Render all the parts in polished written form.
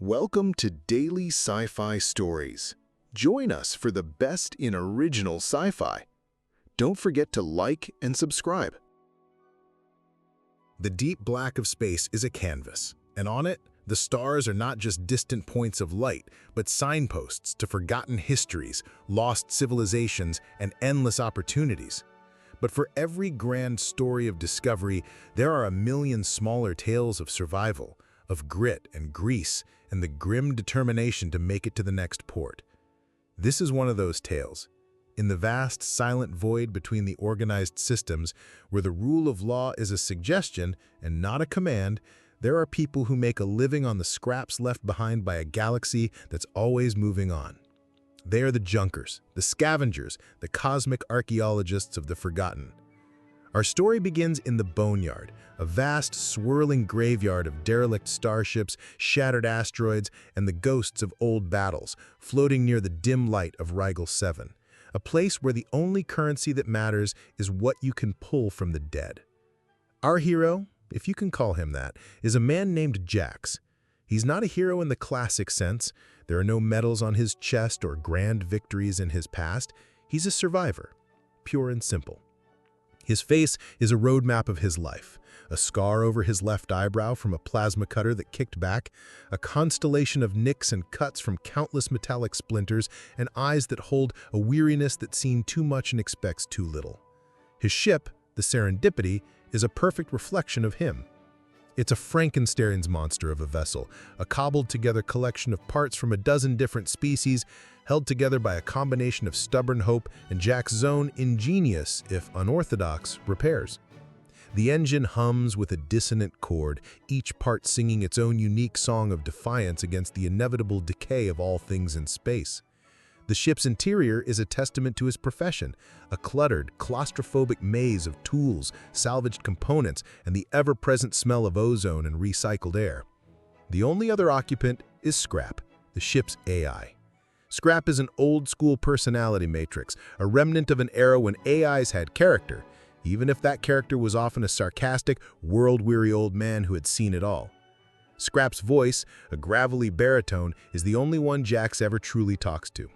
Welcome to Daily Sci-Fi Stories. Join us for the best in original sci-fi. Don't forget to like and subscribe. The deep black of space is a canvas, and on it, the stars are not just distant points of light, but signposts to forgotten histories, lost civilizations, and endless opportunities. But for every grand story of discovery, there are a million smaller tales of survival, of grit and grease, and the grim determination to make it to the next port. This is one of those tales. In the vast, silent void between the organized systems, where the rule of law is a suggestion and not a command, there are people who make a living on the scraps left behind by a galaxy that's always moving on. They are the junkers, the scavengers, the cosmic archaeologists of the forgotten. Our story begins in the Boneyard, a vast, swirling graveyard of derelict starships, shattered asteroids, and the ghosts of old battles, floating near the dim light of Rigel 7, a place where the only currency that matters is what you can pull from the dead. Our hero, if you can call him that, is a man named Jax. He's not a hero in the classic sense. There are no medals on his chest or grand victories in his past. He's a survivor, pure and simple. His face is a roadmap of his life, a scar over his left eyebrow from a plasma cutter that kicked back, a constellation of nicks and cuts from countless metallic splinters, and eyes that hold a weariness that's seen too much and expects too little. His ship, the Serendipity, is a perfect reflection of him. It's a Frankenstein's monster of a vessel, a cobbled-together collection of parts from a dozen different species, held together by a combination of stubborn hope and Jack's own ingenious, if unorthodox, repairs. The engine hums with a dissonant chord, each part singing its own unique song of defiance against the inevitable decay of all things in space. The ship's interior is a testament to his profession, a cluttered, claustrophobic maze of tools, salvaged components, and the ever-present smell of ozone and recycled air. The only other occupant is Scrap, the ship's AI. Scrap is an old-school personality matrix, a remnant of an era when AIs had character, even if that character was often a sarcastic, world-weary old man who had seen it all. Scrap's voice, a gravelly baritone, is the only one Jax ever truly talks to.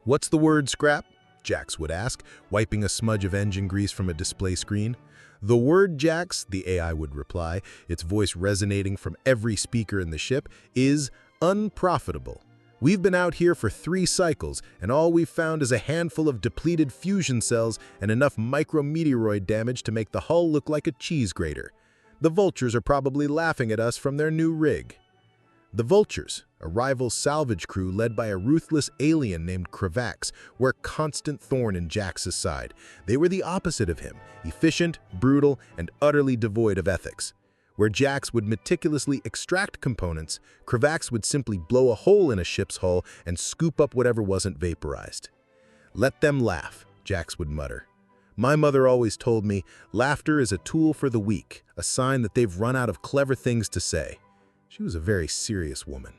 "What's the word, Scrap?" Jax would ask, wiping a smudge of engine grease from a display screen. "The word, Jax," the AI would reply, its voice resonating from every speaker in the ship, "is unprofitable. We've been out here for 3 cycles, and all we've found is a handful of depleted fusion cells and enough micrometeoroid damage to make the hull look like a cheese grater. The Vultures are probably laughing at us from their new rig." The Vultures, a rival salvage crew led by a ruthless alien named Kravax, were a constant thorn in Jax's side. They were the opposite of him, efficient, brutal, and utterly devoid of ethics. Where Jax would meticulously extract components, Kravax would simply blow a hole in a ship's hull and scoop up whatever wasn't vaporized. "Let them laugh," Jax would mutter. "My mother always told me, laughter is a tool for the weak, a sign that they've run out of clever things to say." She was a very serious woman.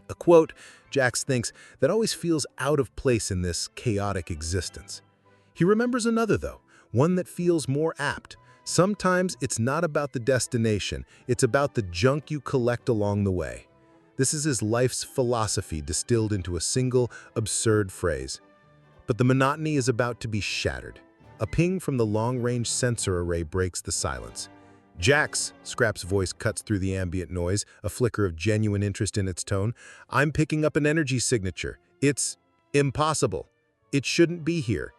A quote, Jax thinks, that always feels out of place in this chaotic existence. He remembers another, though, one that feels more apt. Sometimes it's not about the destination, it's about the junk you collect along the way. This is his life's philosophy distilled into a single, absurd phrase. But the monotony is about to be shattered. A ping from the long-range sensor array breaks the silence. "Jax," Scrap's voice cuts through the ambient noise, a flicker of genuine interest in its tone. "I'm picking up an energy signature. It's impossible. It shouldn't be here."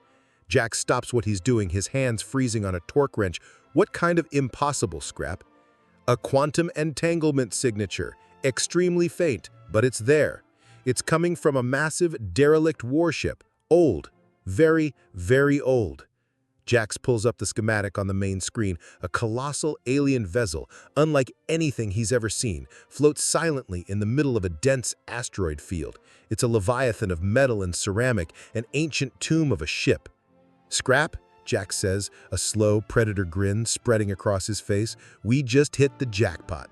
Jax stops what he's doing, his hands freezing on a torque wrench. "What kind of impossible, Scrap?" "A quantum entanglement signature. Extremely faint, but it's there. It's coming from a massive, derelict warship. Old. Very, very old." Jax pulls up the schematic on the main screen. A colossal alien vessel, unlike anything he's ever seen, floats silently in the middle of a dense asteroid field. It's a leviathan of metal and ceramic, an ancient tomb of a ship. "Scrap," Jax says, a slow predator grin spreading across his face, "we just hit the jackpot."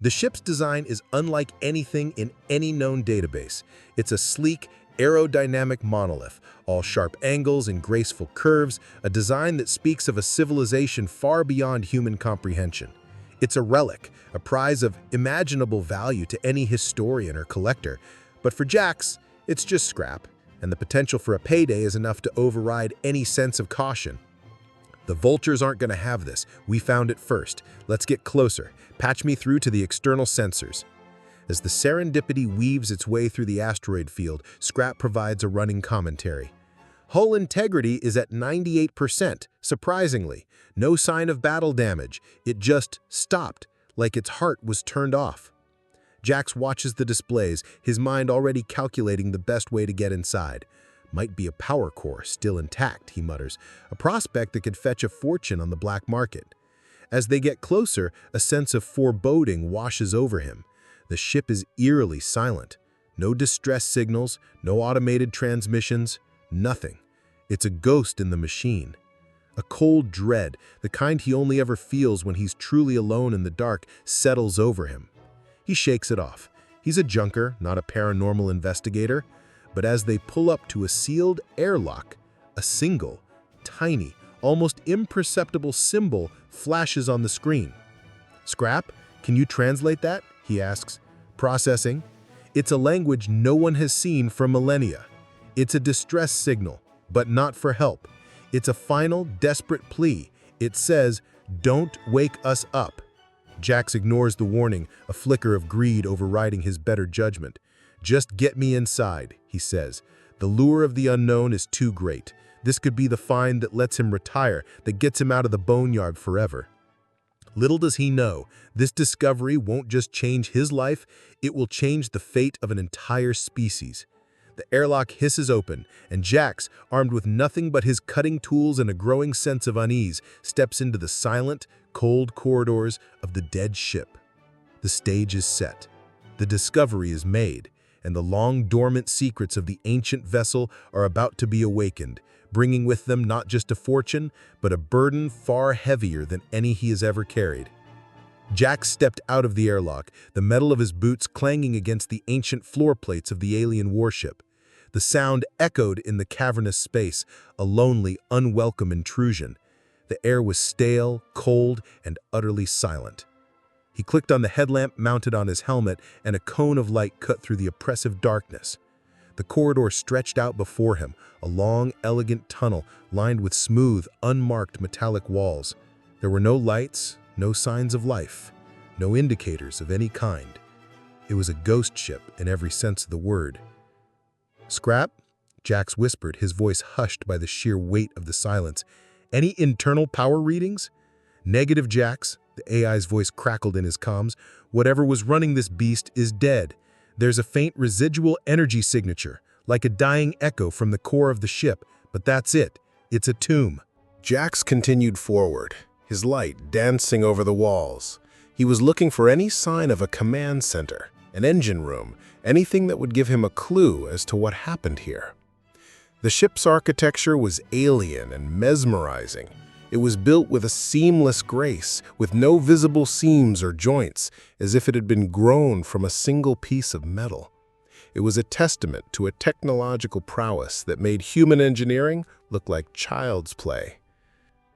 The ship's design is unlike anything in any known database. It's a sleek, aerodynamic monolith, all sharp angles and graceful curves, a design that speaks of a civilization far beyond human comprehension. It's a relic, a prize of imaginable value to any historian or collector. But for Jax, it's just scrap, and the potential for a payday is enough to override any sense of caution. The vultures aren't going to have this. We found it first. Let's get closer. Patch me through to the external sensors. As the serendipity weaves its way through the asteroid field, Scrap provides a running commentary. Hull integrity is at 98%, surprisingly. No sign of battle damage. It just stopped, like its heart was turned off. Jax watches the displays, his mind already calculating the best way to get inside. Might be a power core still intact, he mutters, a prospect that could fetch a fortune on the black market. As they get closer, a sense of foreboding washes over him. The ship is eerily silent. No distress signals, no automated transmissions, nothing. It's a ghost in the machine. A cold dread, the kind he only ever feels when he's truly alone in the dark, settles over him. He shakes it off. He's a junker, not a paranormal investigator. But as they pull up to a sealed airlock, a single, tiny, almost imperceptible symbol flashes on the screen. "Scrap, can you translate that?" he asks. "Processing." It's a language no one has seen for millennia. It's a distress signal, but not for help. It's a final, desperate plea. It says, "Don't wake us up." Jax ignores the warning, a flicker of greed overriding his better judgment. "Just get me inside," he says. The lure of the unknown is too great. This could be the find that lets him retire, that gets him out of the boneyard forever. Little does he know, this discovery won't just change his life, it will change the fate of an entire species. The airlock hisses open, and Jax, armed with nothing but his cutting tools and a growing sense of unease, steps into the silent, cold corridors of the dead ship. The stage is set. The discovery is made, and the long-dormant secrets of the ancient vessel are about to be awakened, bringing with them not just a fortune, but a burden far heavier than any he has ever carried. Jax stepped out of the airlock, the metal of his boots clanging against the ancient floor plates of the alien warship. The sound echoed in the cavernous space, a lonely, unwelcome intrusion. The air was stale, cold, and utterly silent. He clicked on the headlamp mounted on his helmet, and a cone of light cut through the oppressive darkness. The corridor stretched out before him, a long, elegant tunnel lined with smooth, unmarked metallic walls. There were no lights, no signs of life, no indicators of any kind. It was a ghost ship in every sense of the word. "Scrap?" Jax whispered, his voice hushed by the sheer weight of the silence. "Any internal power readings?" "Negative, Jax." The AI's voice crackled in his comms. "Whatever was running this beast is dead. There's a faint residual energy signature, like a dying echo from the core of the ship, but that's it. It's a tomb." Jax continued forward, his light dancing over the walls. He was looking for any sign of a command center, an engine room, anything that would give him a clue as to what happened here. The ship's architecture was alien and mesmerizing. It was built with a seamless grace, with no visible seams or joints, as if it had been grown from a single piece of metal. It was a testament to a technological prowess that made human engineering look like child's play.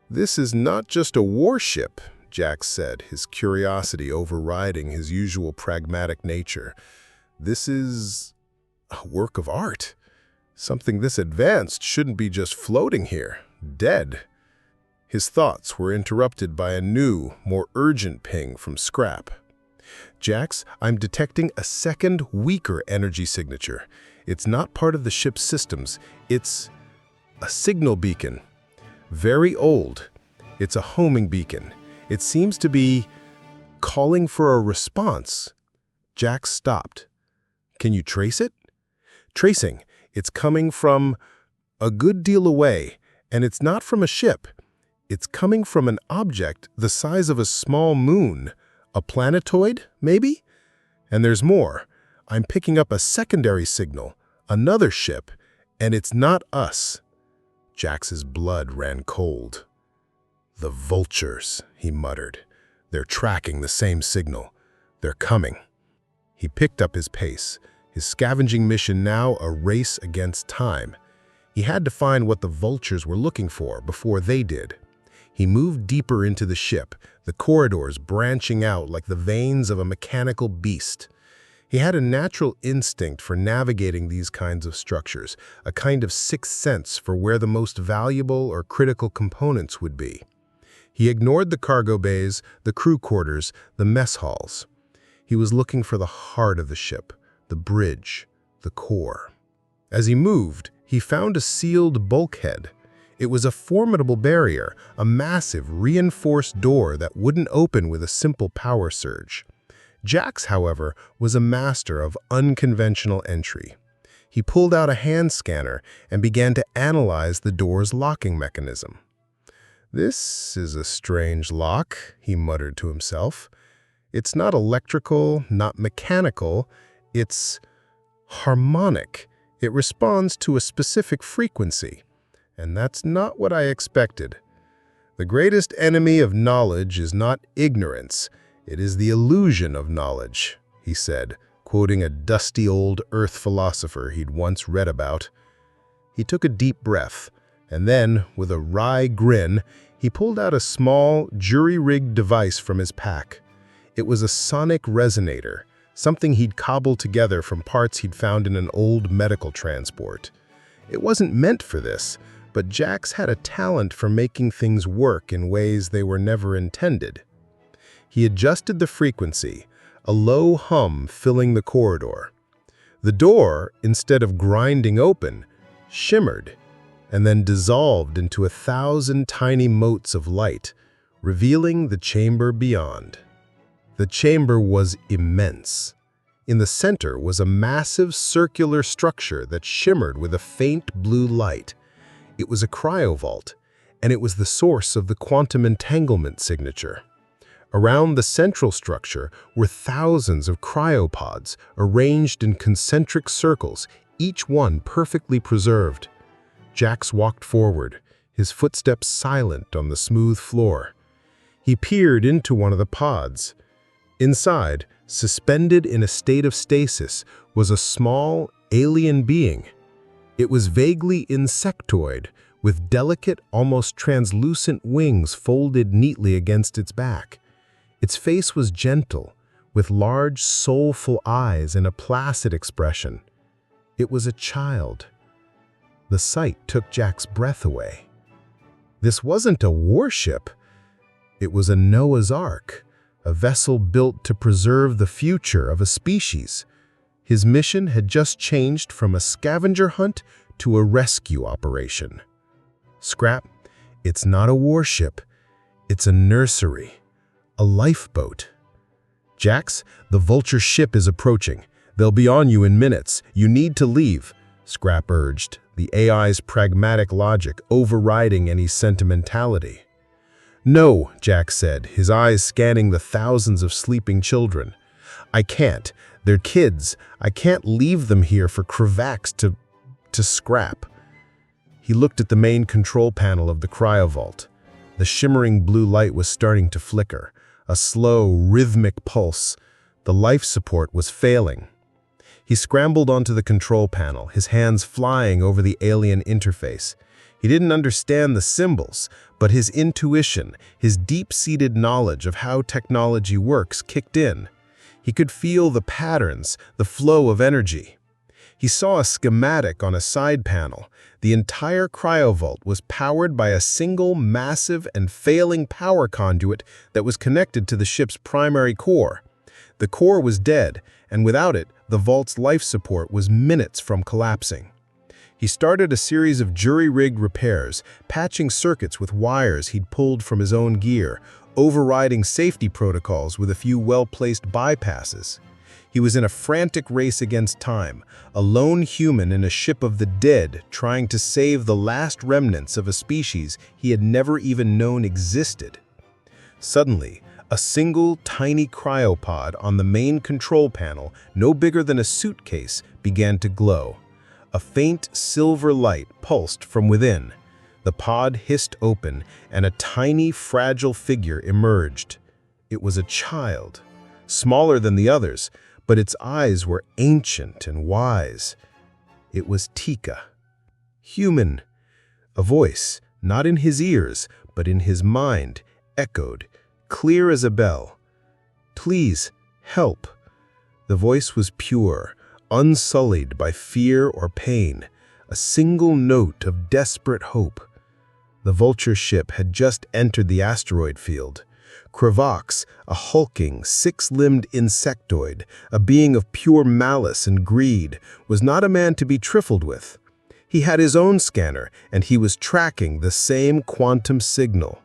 "This is not just a warship," Jax said, his curiosity overriding his usual pragmatic nature. "This is a work of art. Something this advanced shouldn't be just floating here, dead." His thoughts were interrupted by a new, more urgent ping from Scrap. "Jax, I'm detecting a second, weaker energy signature. It's not part of the ship's systems. It's a signal beacon. Very old. It's a homing beacon. It seems to be calling for a response." Jax stopped. "Can you trace it?" "Tracing. It's coming from a good deal away, and it's not from a ship. It's coming from an object the size of a small moon. A planetoid, maybe? And there's more. I'm picking up a secondary signal, another ship, and it's not us." Jax's blood ran cold. "The vultures," he muttered. "They're tracking the same signal. They're coming." He picked up his pace, his scavenging mission now a race against time. He had to find what the vultures were looking for before they did. He moved deeper into the ship, the corridors branching out like the veins of a mechanical beast. He had a natural instinct for navigating these kinds of structures, a kind of sixth sense for where the most valuable or critical components would be. He ignored the cargo bays, the crew quarters, the mess halls. He was looking for the heart of the ship, the bridge, the core. As he moved, he found a sealed bulkhead. It was a formidable barrier, a massive, reinforced door that wouldn't open with a simple power surge. Jax, however, was a master of unconventional entry. He pulled out a hand scanner and began to analyze the door's locking mechanism. "This is a strange lock," he muttered to himself. "It's not electrical, not mechanical, it's harmonic. It responds to a specific frequency. And that's not what I expected. The greatest enemy of knowledge is not ignorance, it is the illusion of knowledge," he said, quoting a dusty old earth philosopher he'd once read about. He took a deep breath, and then, with a wry grin, he pulled out a small, jury-rigged device from his pack. It was a sonic resonator, something he'd cobbled together from parts he'd found in an old medical transport. It wasn't meant for this, but Jax had a talent for making things work in ways they were never intended. He adjusted the frequency, a low hum filling the corridor. The door, instead of grinding open, shimmered, and then dissolved into 1,000 tiny motes of light, revealing the chamber beyond. The chamber was immense. In the center was a massive circular structure that shimmered with a faint blue light. It was a cryovault, and it was the source of the quantum entanglement signature. Around the central structure were thousands of cryopods arranged in concentric circles, each one perfectly preserved. Jax walked forward, his footsteps silent on the smooth floor. He peered into one of the pods. Inside, suspended in a state of stasis, was a small, alien being. It was vaguely insectoid, with delicate, almost translucent wings folded neatly against its back. Its face was gentle, with large, soulful eyes and a placid expression. It was a child. The sight took Jack's breath away. This wasn't a warship. It was a Noah's Ark, a vessel built to preserve the future of a species. His mission had just changed from a scavenger hunt to a rescue operation. "Scrap, it's not a warship. It's a nursery. A lifeboat." "Jax, the Vulture ship is approaching. They'll be on you in minutes. You need to leave," Scrap urged, the AI's pragmatic logic overriding any sentimentality. "No," Jax said, his eyes scanning the thousands of sleeping children. "I can't. They're kids. I can't leave them here for Kravax to scrap." He looked at the main control panel of the cryovault. The shimmering blue light was starting to flicker, a slow, rhythmic pulse. The life support was failing. He scrambled onto the control panel, his hands flying over the alien interface. He didn't understand the symbols, but his intuition, his deep-seated knowledge of how technology works kicked in. He could feel the patterns, the flow of energy. He saw a schematic on a side panel. The entire cryovault was powered by a single, massive, and failing power conduit that was connected to the ship's primary core. The core was dead, and without it, the vault's life support was minutes from collapsing. He started a series of jury-rigged repairs, patching circuits with wires he'd pulled from his own gear, overriding safety protocols with a few well-placed bypasses. He was in a frantic race against time, a lone human in a ship of the dead trying to save the last remnants of a species he had never even known existed. Suddenly, a single tiny cryopod on the main control panel, no bigger than a suitcase, began to glow. A faint silver light pulsed from within. The pod hissed open, and a tiny, fragile figure emerged. It was a child, smaller than the others, but its eyes were ancient and wise. It was Tika. Human. A voice, not in his ears, but in his mind echoed, clear as a bell. "Please, help." The voice was pure, unsullied by fear or pain, a single note of desperate hope. The vulture ship had just entered the asteroid field. Kravax, a hulking, six-limbed insectoid, a being of pure malice and greed, was not a man to be trifled with. He had his own scanner, and he was tracking the same quantum signal.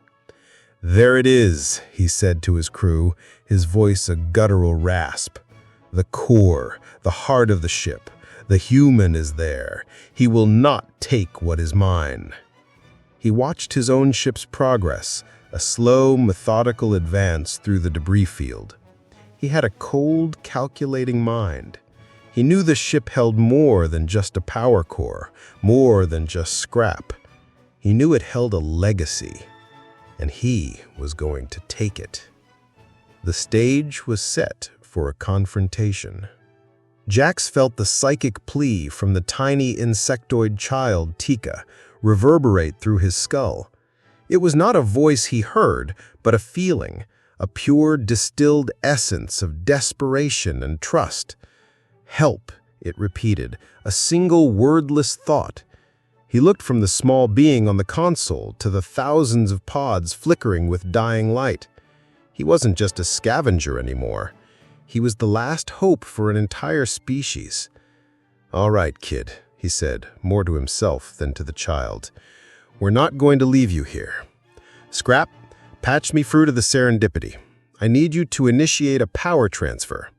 "There it is," he said to his crew, his voice a guttural rasp. "The core, the heart of the ship. The human is there. He will not take what is mine." He watched his own ship's progress, a slow, methodical advance through the debris field. He had a cold, calculating mind. He knew the ship held more than just a power core, more than just scrap. He knew it held a legacy, and he was going to take it. The stage was set for a confrontation. Jax felt the psychic plea from the tiny insectoid child, Tika, reverberate through his skull. It was not a voice he heard, but a feeling, a pure, distilled essence of desperation and trust. "Help," it repeated, a single wordless thought. He looked from the small being on the console to the thousands of pods flickering with dying light. He wasn't just a scavenger anymore. He was the last hope for an entire species. "All right, kid," he said, more to himself than to the child. "We're not going to leave you here. Scrap, patch me through to the Serendipity. I need you to initiate a power transfer.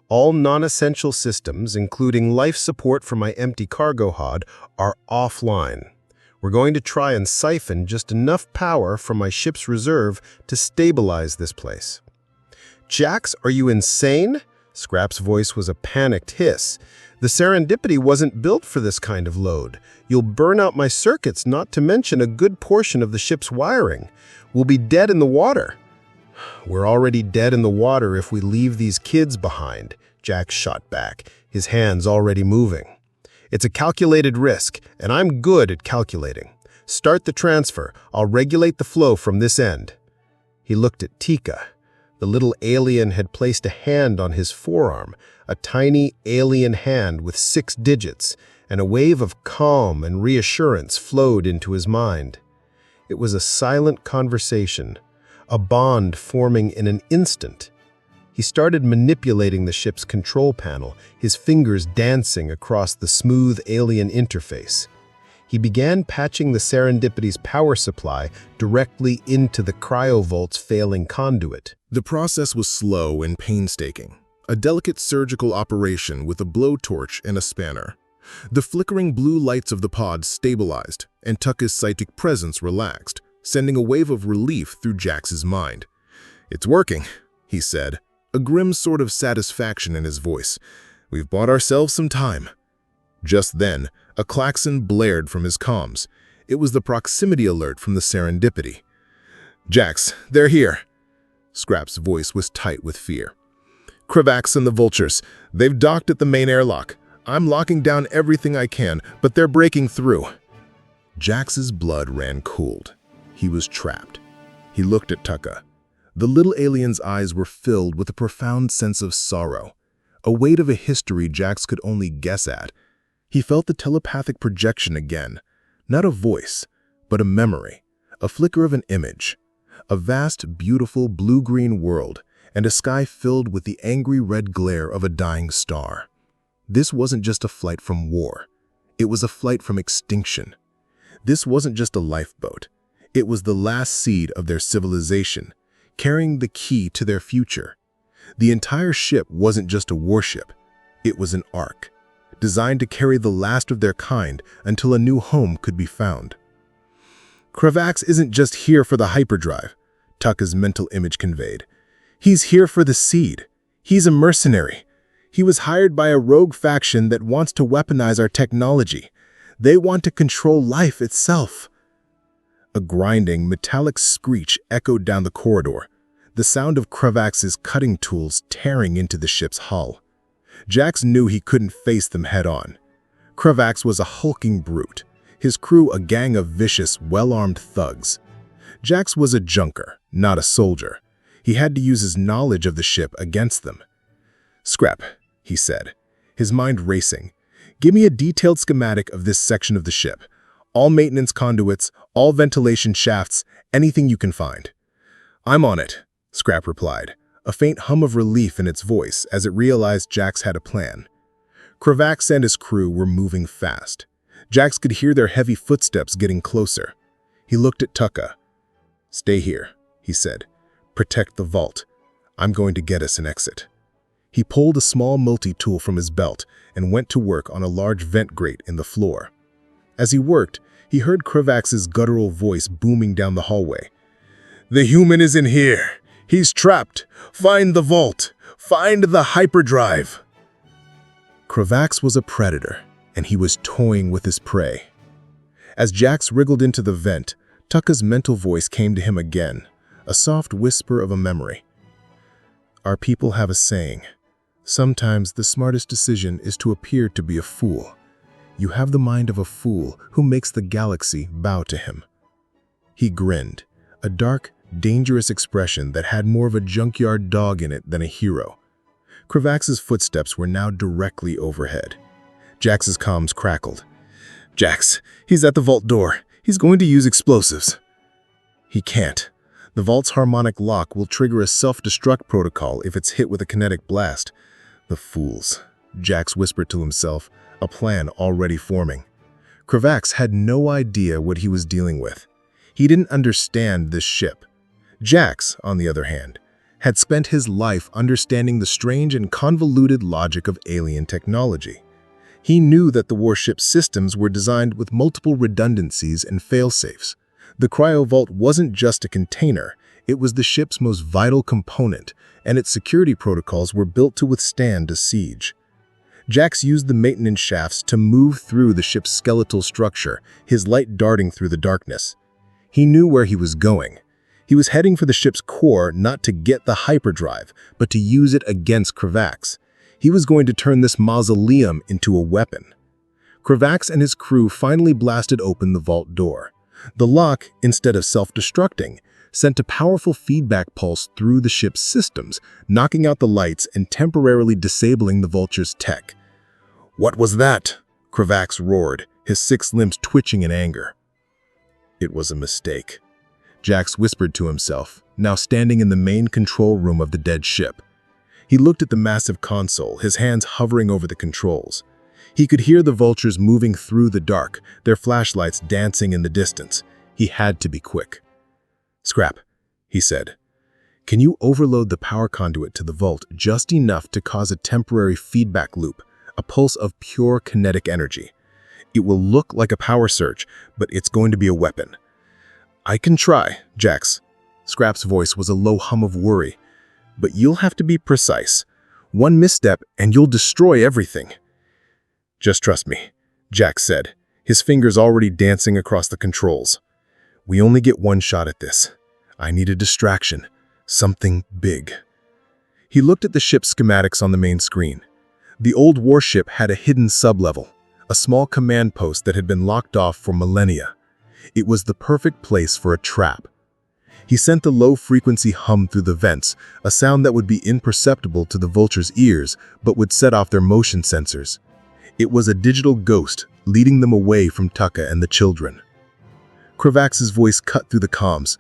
All non-essential systems, including life support for my empty cargo pod, are offline. We're going to try and siphon just enough power from my ship's reserve to stabilize this place." "Jax, are you insane?" Scrap's voice was a panicked hiss. "The Serendipity wasn't built for this kind of load. You'll burn out my circuits, not to mention a good portion of the ship's wiring. We'll be dead in the water." "We're already dead in the water if we leave these kids behind," Jax shot back, his hands already moving. "It's a calculated risk, and I'm good at calculating. Start the transfer. I'll regulate the flow from this end." He looked at Tika. The little alien had placed a hand on his forearm, a tiny alien hand with 6 digits, and a wave of calm and reassurance flowed into his mind. It was a silent conversation, a bond forming in an instant. He started manipulating the ship's control panel, his fingers dancing across the smooth alien interface. He began patching the Serendipity's power supply directly into the cryovolt's failing conduit. The process was slow and painstaking, a delicate surgical operation with a blowtorch and a spanner. The flickering blue lights of the pod stabilized, and Tucka's psychic presence relaxed, sending a wave of relief through Jax's mind. "It's working," he said, a grim sort of satisfaction in his voice. "We've bought ourselves some time." Just then, a klaxon blared from his comms. It was the proximity alert from the Serendipity. "Jax, they're here." Scrap's voice was tight with fear. "Kravax and the vultures. They've docked at the main airlock. I'm locking down everything I can, but they're breaking through." Jax's blood ran cold. He was trapped. He looked at Tucka. The little alien's eyes were filled with a profound sense of sorrow, a weight of a history Jax could only guess at. He felt the telepathic projection again, not a voice, but a memory, a flicker of an image, a vast, beautiful blue-green world, and a sky filled with the angry red glare of a dying star. This wasn't just a flight from war. It was a flight from extinction. This wasn't just a lifeboat. It was the last seed of their civilization, carrying the key to their future. The entire ship wasn't just a warship. It was an ark, designed to carry the last of their kind until a new home could be found. "Kravax isn't just here for the hyperdrive," Tucka's mental image conveyed. "He's here for the seed. He's a mercenary. He was hired by a rogue faction that wants to weaponize our technology. They want to control life itself." A grinding, metallic screech echoed down the corridor, the sound of Kravax's cutting tools tearing into the ship's hull. Jax knew he couldn't face them head-on. Kravax was a hulking brute, his crew a gang of vicious, well-armed thugs. Jax was a junker, not a soldier. He had to use his knowledge of the ship against them. "Scrap," he said, his mind racing. "Give me a detailed schematic of this section of the ship. All maintenance conduits, all ventilation shafts, anything you can find." "I'm on it," Scrap replied, a faint hum of relief in its voice as it realized Jax had a plan. Kravax and his crew were moving fast. Jax could hear their heavy footsteps getting closer. He looked at Tucka. "Stay here," he said. "Protect the vault. I'm going to get us an exit." He pulled a small multi-tool from his belt and went to work on a large vent grate in the floor. As he worked, he heard Kravax's guttural voice booming down the hallway. "The human is in here. He's trapped. Find the vault. Find the hyperdrive." Kravax was a predator, and he was toying with his prey. As Jax wriggled into the vent, Tucka's mental voice came to him again, a soft whisper of a memory. "Our people have a saying. Sometimes the smartest decision is to appear to be a fool. You have the mind of a fool who makes the galaxy bow to him." He grinned, a dark, dangerous expression that had more of a junkyard dog in it than a hero. Kravax's footsteps were now directly overhead. Jax's comms crackled. "Jax, he's at the vault door. He's going to use explosives." "He can't. The vault's harmonic lock will trigger a self-destruct protocol if it's hit with a kinetic blast." "The fools," Jax whispered to himself, a plan already forming. Kravax had no idea what he was dealing with. He didn't understand this ship. Jax, on the other hand, had spent his life understanding the strange and convoluted logic of alien technology. He knew that the warship's systems were designed with multiple redundancies and fail-safes. The cryovault wasn't just a container, it was the ship's most vital component, and its security protocols were built to withstand a siege. Jax used the maintenance shafts to move through the ship's skeletal structure, his light darting through the darkness. He knew where he was going. He was heading for the ship's core not to get the hyperdrive, but to use it against Kravax. He was going to turn this mausoleum into a weapon. Kravax and his crew finally blasted open the vault door. The lock, instead of self-destructing, sent a powerful feedback pulse through the ship's systems, knocking out the lights and temporarily disabling the Vulture's tech. "What was that?" Kravax roared, his 6 limbs twitching in anger. "It was a mistake," Jax whispered to himself, now standing in the main control room of the dead ship. He looked at the massive console, his hands hovering over the controls. He could hear the Vultures moving through the dark, their flashlights dancing in the distance. He had to be quick. "Scrap," he said. "Can you overload the power conduit to the vault just enough to cause a temporary feedback loop, a pulse of pure kinetic energy? It will look like a power surge, but it's going to be a weapon." "I can try, Jax." Scrap's voice was a low hum of worry. "But you'll have to be precise. One misstep and you'll destroy everything." "Just trust me," Jax said, his fingers already dancing across the controls. "We only get one shot at this. I need a distraction. Something big." He looked at the ship's schematics on the main screen. The old warship had a hidden sublevel, a small command post that had been locked off for millennia. It was the perfect place for a trap. He sent the low-frequency hum through the vents, a sound that would be imperceptible to the Vulture's ears but would set off their motion sensors. It was a digital ghost, leading them away from Tucka and the children. Kravax's voice cut through the comms.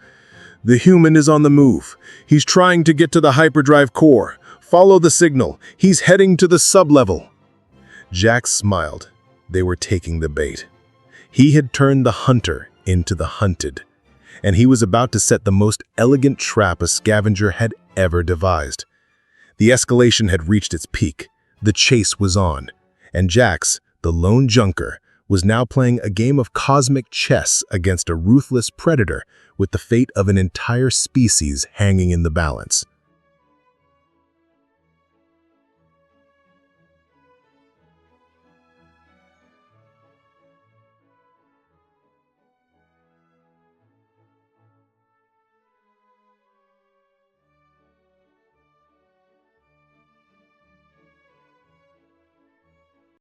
"The human is on the move. He's trying to get to the hyperdrive core. Follow the signal. He's heading to the sublevel." Jax smiled. They were taking the bait. He had turned the hunter into the hunted, and he was about to set the most elegant trap a scavenger had ever devised. The escalation had reached its peak. The chase was on, and Jax, the lone junker, was now playing a game of cosmic chess against a ruthless predator with the fate of an entire species hanging in the balance.